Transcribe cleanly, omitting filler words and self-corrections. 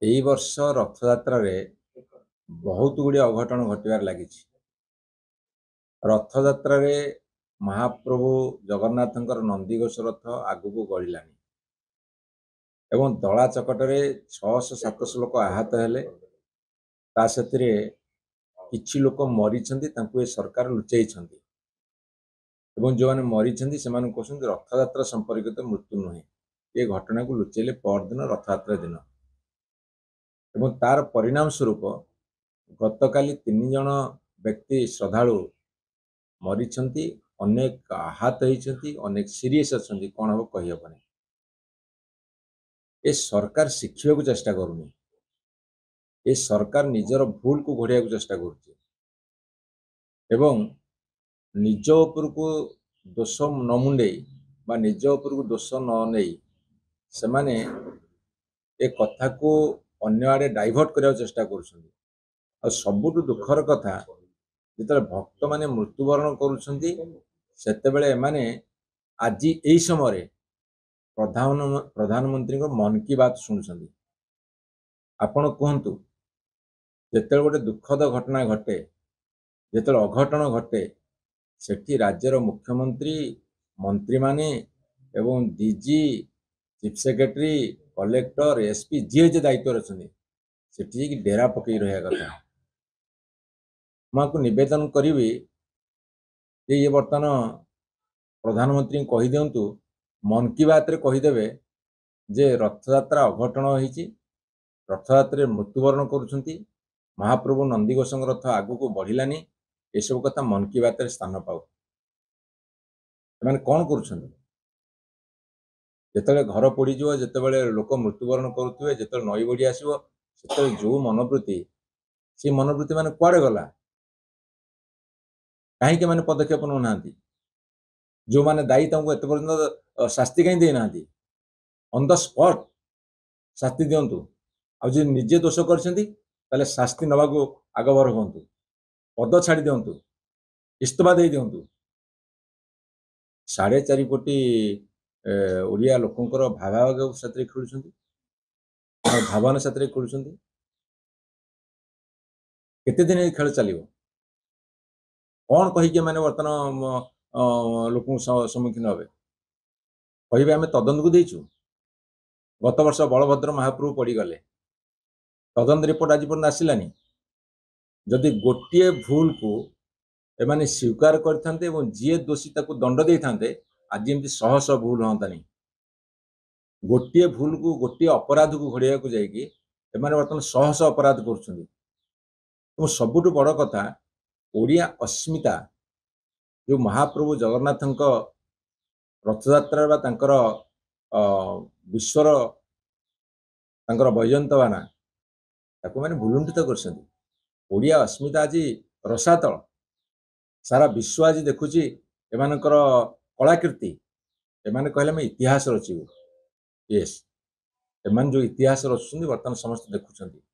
एई वर्ष रथयात्रा रे बहुत गुड़िया अघटन घटवार लगी। रथयात्रा रे महाप्रभु जगन्नाथंकर नंदीघोष रथ आगू गड़िला एवं दला चकटरे 600-700 लोक आहत हेले। ता सेतिरे किछि लोक मरिछन्ति, तांकु ए सरकार लुचेइछन्ति एवं जो माने मरिछन्ति सेमान कहउछन्ति रथयात्रा संपर्कित मृत्यु नुहे, ए घटना को लुचेले परदिन रथयात्रा दिन। एवं तार परिणाम स्वरूप गतकाली 3 जन व्यक्ति श्रद्धालु मरिछन्ति, अनेक आहत होइछन्ति, अनेक सीरियस अछन्ति, कोन हो कहि हबनी। ए सरकार शिखिबा को चेष्टा करूनी, ए सरकार निजर भूल को घोड़िया को चेष्टा करुछि एवं निज उपर को दोष न मुंडेई बा निज उपर को दोष न नेई से माने ए कथा को अन्य आड़े डाइवर्ट करने चेष्टा करुछन्ति। आ सबुठु दुखर कथा जिते भक्त माने मृत्युवरण करुछन्ति सेतेबेले एमाने आज एई समय प्रधानमंत्री को मन की बात शुणुछन्ति। आपण कहतु जेते गोटे दुखद घटना घटे, जेते अघटन घटे, सेठी राज्यर मुख्यमंत्री मंत्री माने एवं DG chief secretary collector SP जे जे दायित्व अच्छे सेठी कि डेरा पकई रहा कथा। मैं निवेदन करी ये बर्तमान प्रधानमंत्री कही दिंतु मन की बात रे कहीदेवे जे रथयात्रा अघटन होइछि, रथयात्रा मृत्युवरण करुछन्ति, महाप्रभु नंदीघोष रथ आगु को बढ़िलानी, ये सब कथा मन की बात रे स्थान पाऊ। कौन करुछन्ति जेतेबेले घर पोड़ीजिव, जेतेबेले लोक मृत्युवरण करुथिबे, जेतेबेले नई बड़ी आसीबो, सेतेबेले जो मनोवृत्ति से मनोवृत्ति माने कुआडे गला, कहीं माने पदक्षेप नौ नांती, जो माने दायी तांको एते पर्यंत शास्ति कहीं दे नांती, ऑन द स्पॉट शास्ति दियंतु। आ जे निजे दोष करछन्ति ताले शास्ति नवा को आगबर होंतु, पद छाड़ी दियंतु, इस्तफा दे दियंतु। 4.5 कोटी ओडिया लोकंकर भावावेग साथरे खेलुछन्ति, भावना साथरे खेलुछन्ति। केते दिन ए खेल चलिबो, कौन कहीकि माने वर्तमान लोक सम्मुखीन हे कहे आम तदंत को देचु। गत वर्ष बलभद्र महाप्रभु पड़गले, तदंत रिपोर्ट आज पर्यटन आसलानी। जदि गोटे भूल को एमाने स्वीकार करते जी दोषी ताको दंड दे था, आज एमती शह शह भूल हाँतानी। गोटे भूल को गोटे अपराध को घोड़ाइया को जाइए बर्तमान शह शह अपराध कर। सबुठ बड़ कथा ओडिया अस्मिता जो महाप्रभु जगन्नाथ रथयात्रा तांकर विश्वर तांकर वैजयंतवाना ताको माने भुलुंठित कर। ओडिया अस्मिता आज रसातल, सारा विश्व आज देखुची एमानकर कलाकृति, एमाने कहले मैं इतिहास रचिबु। यस, एमान जो इतिहास रचुछन्ति बर्तमान समस्त देखुछन्ति।